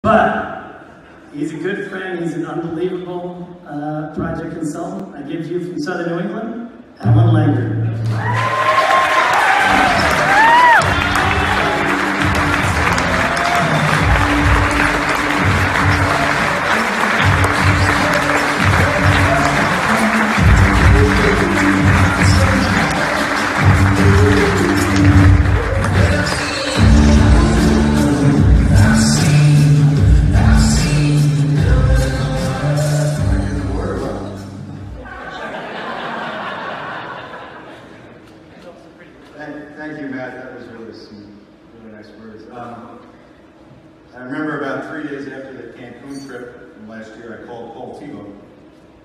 But he's a good friend, he's an unbelievable project consultant. I give you from Southern New England, Allan Langer. Thank you, Matt. That was really some really nice words. I remember about 3 days after the Cancun trip from last year, I called Paul Tebow,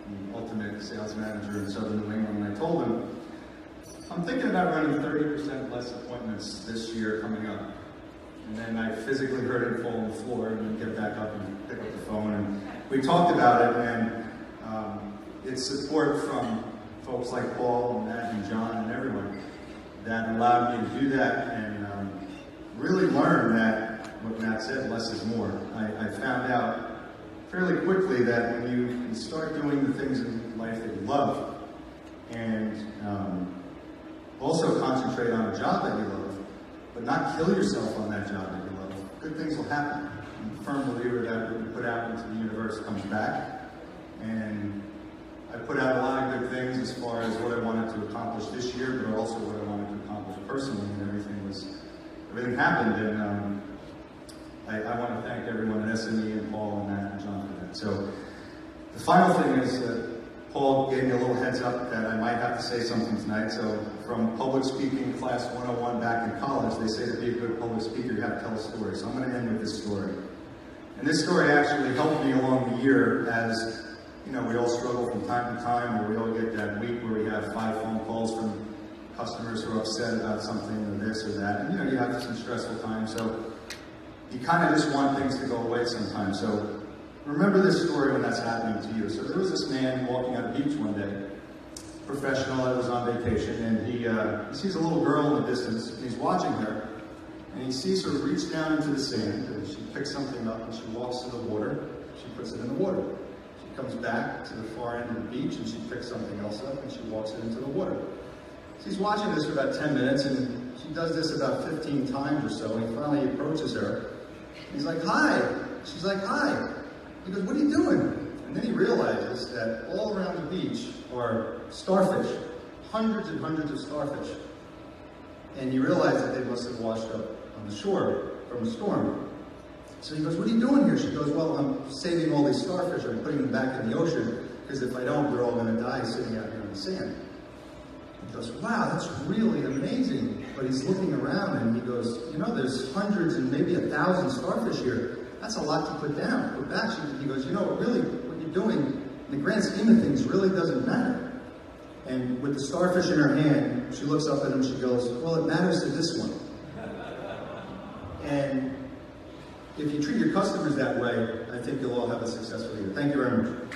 the ultimate sales manager in Southern New England, and I told him, I'm thinking about running 30% less appointments this year coming up. And then I physically heard him fall on the floor and then get back up and pick up the phone. And we talked about it, and it's support from folks like Paul and Matt and John and everyone that allowed me to do that and really learn that what Matt said, less is more. I found out fairly quickly that when you start doing the things in life that you love and also concentrate on a job that you love, but not kill yourself on that job that you love, good things will happen. I'm a firm believer that what you put out into the universe comes back, and I put out a lot of good things as far as what I wanted to accomplish this year, but also what I wanted to accomplish personally, and everything happened, and I want to thank everyone at SME and Paul and Matt and John for that. So the final thing is that Paul gave me a little heads up that I might have to say something tonight. So from public speaking class 101 back in college, they say to be a good public speaker, you have to tell a story. So I'm going to end with this story. And this story actually helped me along the year as, you know, we all struggle from time to time, or we all get that week where we have 5 phone calls from customers who are upset about something or this or that. And, you know, you have some stressful times. So you kind of just want things to go away sometimes. So remember this story when that's happening to you. So there was this man walking on the beach one day, professional that was on vacation, and he sees a little girl in the distance, and he's watching her, and he sees her reach down into the sand, and she picks something up, and she walks to the water, she puts it in the water. She comes back to the far end of the beach, and she picks something else up, and she walks it into the water. So he's watching this for about 10 minutes, and she does this about 15 times or so, and he finally approaches her. He's like, hi. She's like, hi. He goes, what are you doing? And then he realizes that all around the beach are starfish, hundreds and hundreds of starfish. And he realized that they must have washed up on the shore from a storm. So he goes, what are you doing here? She goes, well, I'm saving all these starfish. I'm putting them back in the ocean, because if I don't, they're all going to die sitting out here in the sand. He goes, wow, that's really amazing. But he's looking around and he goes, you know, there's hundreds and maybe 1,000 starfish here. That's a lot to put down, put back. He goes, you know, really, what you're doing, in the grand scheme of things, really doesn't matter. And with the starfish in her hand, she looks up at him, she goes, well, it matters to this one. And if you treat your customers that way, I think you'll all have a successful year. Thank you very much.